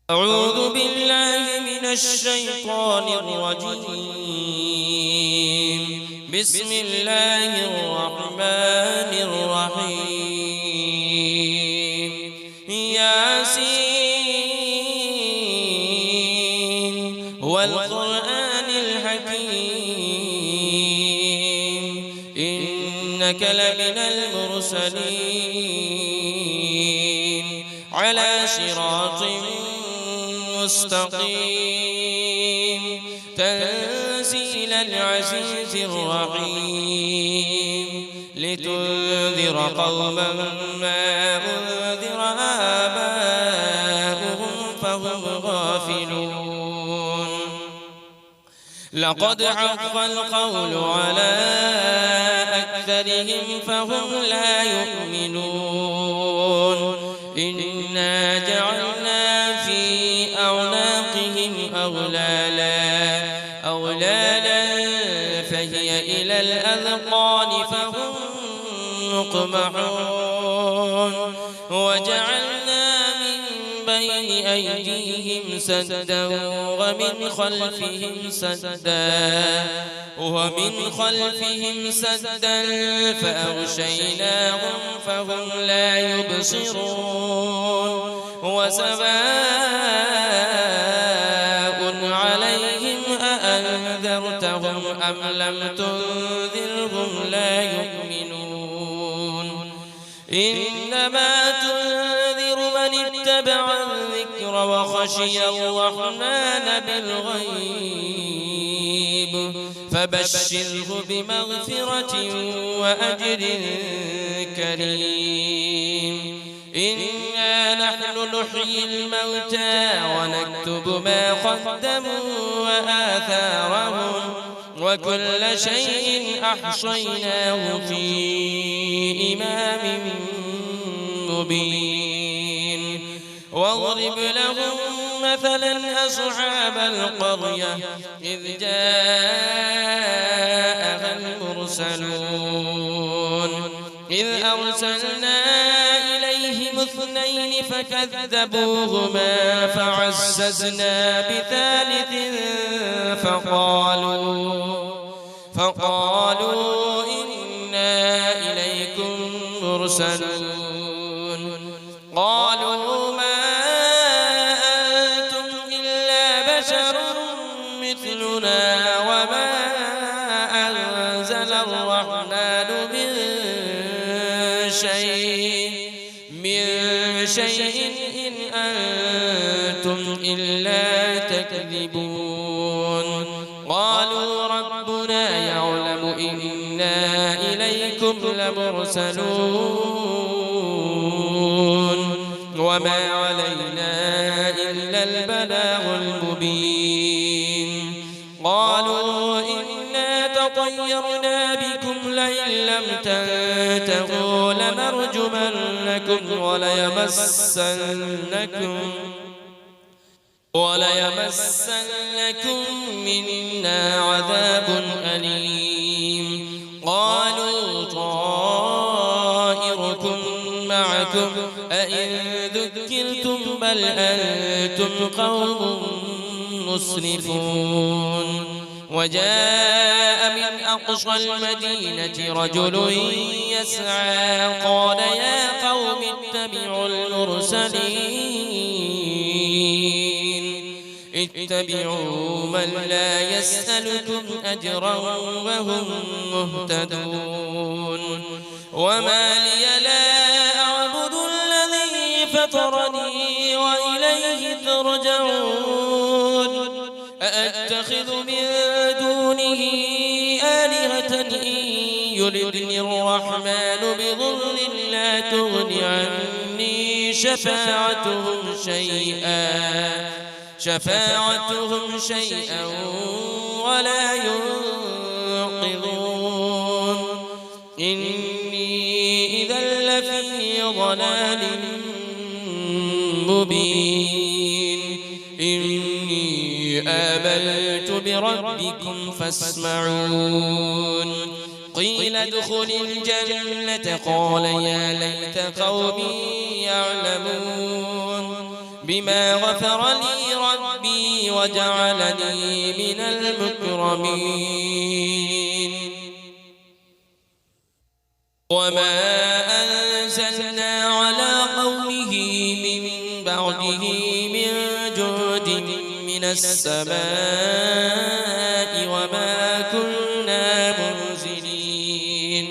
أعوذ بالله من الشيطان الرجيم. بسم الله الرحمن الرحيم. ياسين والقرآن الحكيم إنك لمن المرسلين على صراط مستقيم تنزيل العزيز الرحيم لتنذر قوما ما أنذر آباؤهم فهم غافلون. لقد حق القول على أكثرهم فهم لا يؤمنون. إنا جعلنا في أعناقهم أغلالا فهي إلى الأذقان فهم مقمحون. وجعلنا من بين أيديهم سدا ومن خلفهم سدا فأغشيناهم فهم لا يبصرون. وسواء عليهم أأنذرتهم أم لم تنذرهم لا يؤمنون. إنما تنذر من اتبع الذكر وخشي الرحمن بالغيب فبشره بمغفرة وأجر كريم. إنا نحن نحيي الموتى ونكتب ما قدموا وآثارهم وكل شيء أحصيناه في إمام مبين. واضرب لهم مثلا أصحاب القرية إذ جاءها المرسلون إذ أرسلنا إليهم اثنين فكذبوهما فعززنا بثالث فقالوا إنا إليكم مرسلون. قالوا ما أنتم إلا بشر مثلنا وما أنزل الرحمن من شيء إن أنتم إلا تكذبون. قالوا ربنا يعلم إنا إليكم لمرسلون وما علينا إلا البلاغ المبين. قالوا إنا تطيرنا بكم لئن لم تنتهوا لنرجمنكم وليمسنكم منا عذاب أليم. قالوا طائركم معكم أئن ذكرتم بل أنتم قوم مسرفون. وجاء من أقصى المدينة رجل يسعى قال يا قوم اتبعوا من لا يسألكم أجرا وهم مهتدون. وما لي لا أعبد الذي فطرني وإليه ترجعون. أأتخذ من دونه آلهة إن يردني الرحمن بضر لا تغن عني شفاعتهم شيئا ولا ينقذون. إني إذا لفي ضلال مبين. إني آمنت بربكم فاسمعون. قيل ادخل الجنة قال يا ليت قومي يعلمون. بما غفر لي ربي وجعلني من المكرمين وما أنزلنا على قومه من بعده من جود من السماء وما كنا منزلين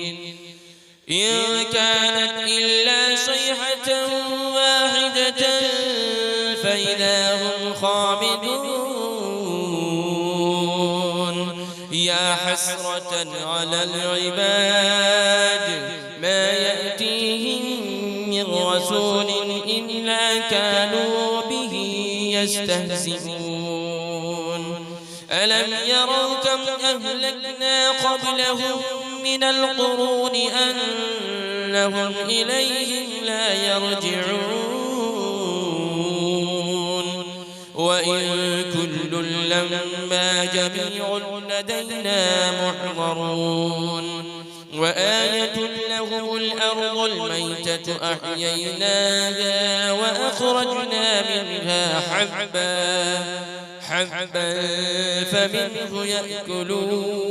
إن كانت إلا صيحة واحدة فإذا هم خامدون يا حسرة على العباد ما يأتيهم من رسول إلا كانوا به يستهزئون ألم يروا كم أهلكنا قبلهم من القرون أنهم إليهم لا يرجعون وإن كل لما جميع لدينا محضرون وآية لهم الأرض الميتة أحييناها وأخرجنا منها حبا فمنه يأكلون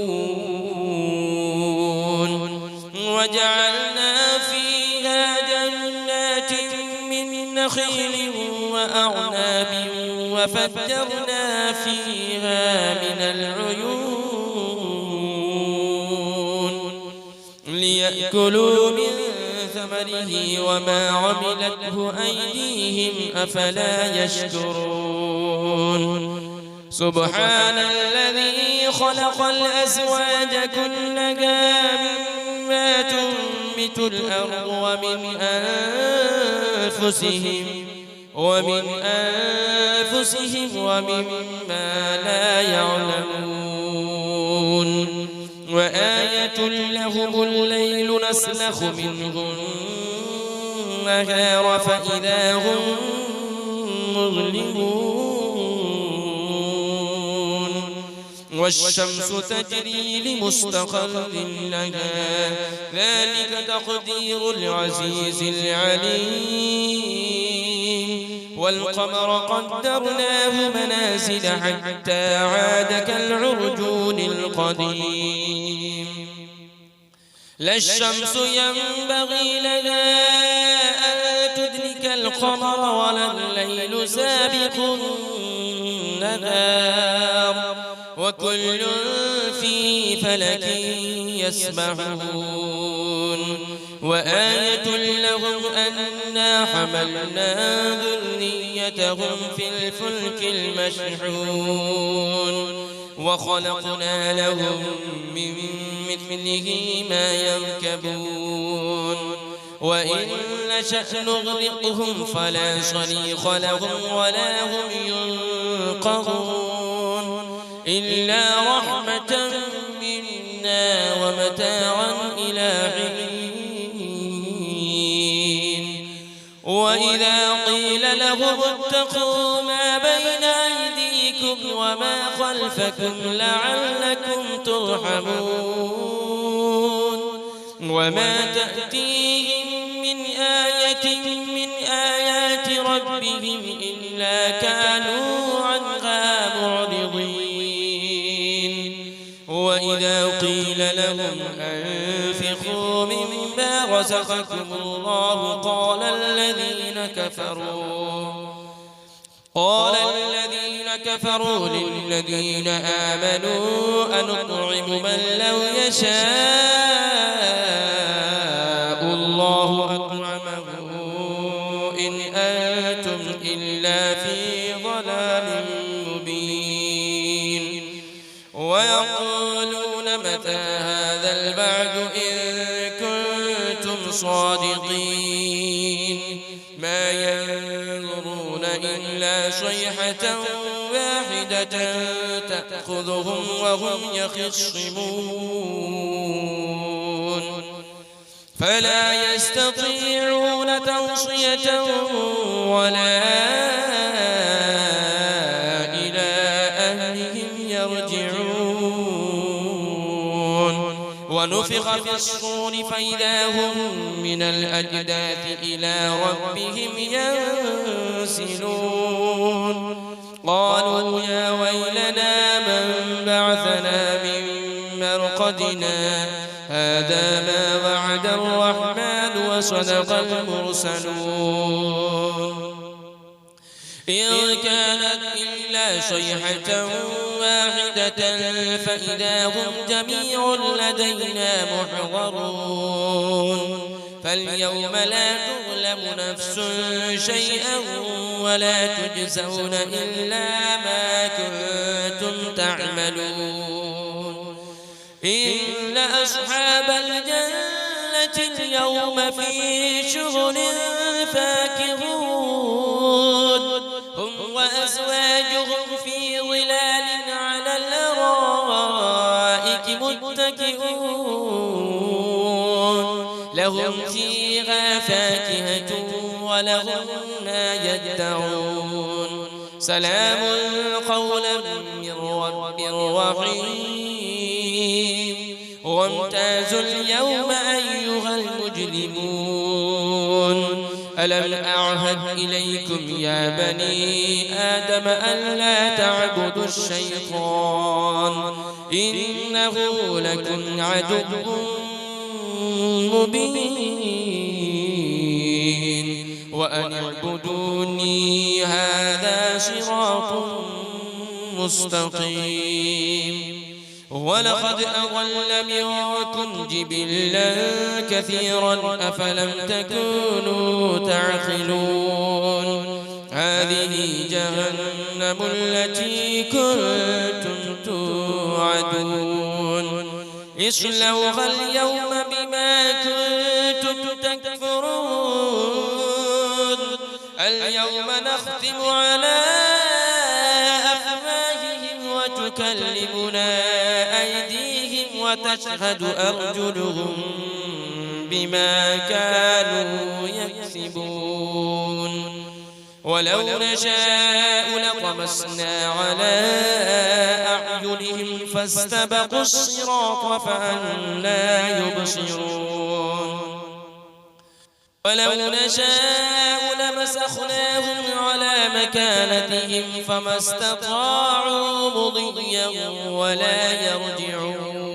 وجعلنا فيها جنات من نخيل وأعناب وفجرنا فيها من العيون ليأكلوا من ثمره وما عملته أيديهم أفلا يشكرون سبحان الذي خلق الأزواج كلها مما تنبت الأرض ومن أنفسهم ومما لا يعلمون وآية لهم الليل نسلخ منه النهار فإذا هم مظلمون والشمس تجري لمستقر لها ذلك تقدير العزيز العليم والقمر قدرناه منازل حتى عاد كالعرجون القديم لا الشمس ينبغي لها أن تدرك القمر ولا الليل سابق النهار وكل في فلك يسبحون وآية لهم أنا حملنا ذريتهم في الفلك المشحون وخلقنا لهم من مثله ما يركبون وإن نشأ نغرقهم فلا صريخ لهم ولا هم ينقذون إلا رحمة منا ومتاعا إلى حين وإذا قيل لهم اتقوا ما بين أيديكم وما خلفكم لعلكم ترحمون وما تأتيهم من آية من آيات ربهم إلا كانوا عنها معرضين وإذا قيل لهم أنفقوا مما رزقكم الله قال الذين كفروا للذين آمنوا أنطعم من لو يشاء الله أطعمه إن أنتم إلا في ضلال مبين ويقولون متى هذا البعد إن كنتم صادقين ما ينظرون إلا صيحة واحدة تأخذهم وهم يخصمون فلا يستطيعون توصية ولا إلى أهلهم يرجعون ونفخ في الصور فإذا هم من الأجداث إلى ربهم ينسلون قالوا يا ويلنا من بعثنا من مرقدنا هذا ما وعد الرحمن وصدق المرسلون إن كانت إلا صيحة واحدة فإذا هم جميع لدينا محضرون فاليوم لا تظلم نفس شيئا ولا تجزون إلا ما كنتم تعملون إن أصحاب الجنة اليوم في شغل فاكهون هم وأزواجهم في ظلال على الأرائك متكئون لهم فيها فاكهة ولهم ما يدعون سلام قولا من رب رحيم وامتازوا اليوم أيها المجرمون ألم أعهد إليكم يا بني آدم ألا تعبدوا الشيطان إنه لكم عدو مبين وأن اعبدوني هذا صراط مستقيم ولقد أضل منكم جبلا كثيرا أفلم تكونوا تعقلون هذه جهنم التي كنتم توعدون اصلوها اليوم بما كنتم تكفرون اليوم نختم على أفواههم وتكلمنا أيديهم وتشهد أرجلهم بما كانوا يكسبون ولو نشاء لطمسنا على أعينهم فاستبقوا الصراط فأنى يبصرون ولو نشاء لمسخناهم على مكانتهم فما استطاعوا مضيا ولا يرجعون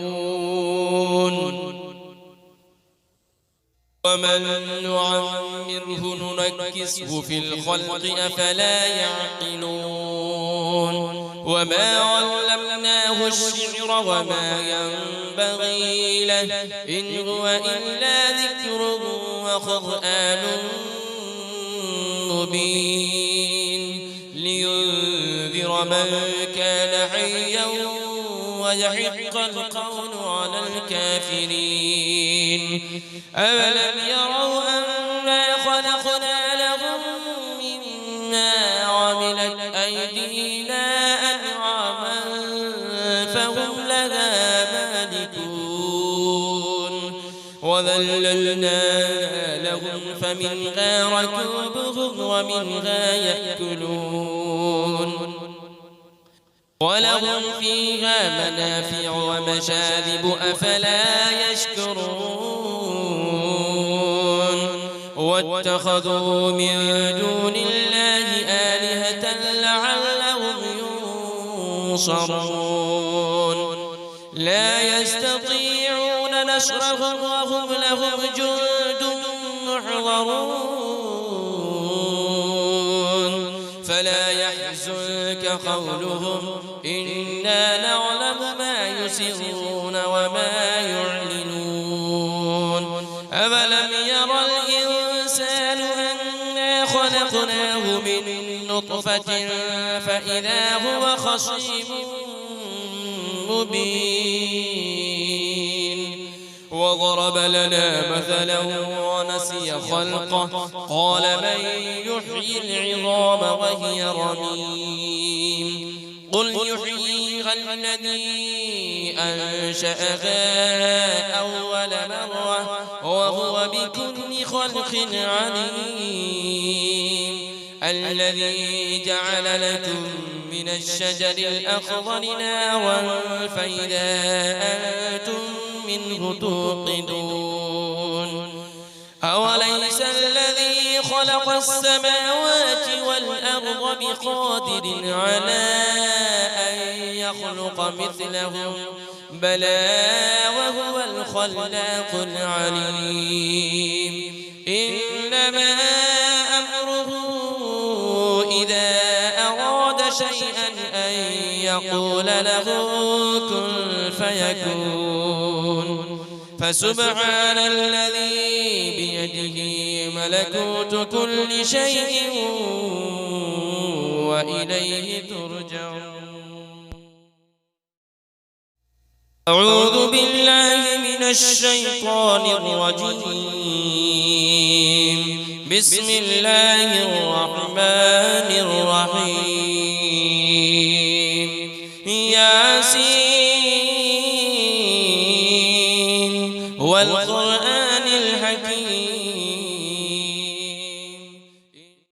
ومن نعمره ننكسه في الخلق أفلا يعقلون وما علمناه الشعر وما ينبغي له إن هو إلا ذكر وقرآن مبين لينذر من كان حيا ويحق القول على الكافرين أولم يروا أنا خلقنا لهم مما عملت أيدينا أنعاما فهم لها مالكون وذللنا لهم فمنها ركوبهم ومنها يأكلون ولهم فيها منافع ومشارب أفلا يشكرون واتخذوا من دون الله آلهة لعلهم ينصرون لا يستطيعون نصرهم وهم لهم جند محضرون فلا يحزنك قولهم إنا نعلم ما يسرون وما يعلنون أولم يرى الإنسان أنا خلقناه من نطفة فإذا هو خصيم مبين وضرب لنا مثلا ونسي خلقه قال من يحيي العظام وهي رميم قل يحييها الذي أنشأها أول مرة وهو بكل خلق عليم الذي جعل لكم من الشجر الأخضر نارا فإذا أنتم منه توقدون أوليس الذي خلق السماوات والأرض بقادر على أن يخلق مثلهم بلى وهو الخلاق العليم إنما أمره إذا أراد شيئا أن يقول له كن فيكون فسبحان الذي بيده ملكوت كل شيء وإليه ترجعون. أعوذ بالله من الشيطان الرجيم. بسم الله الرحمن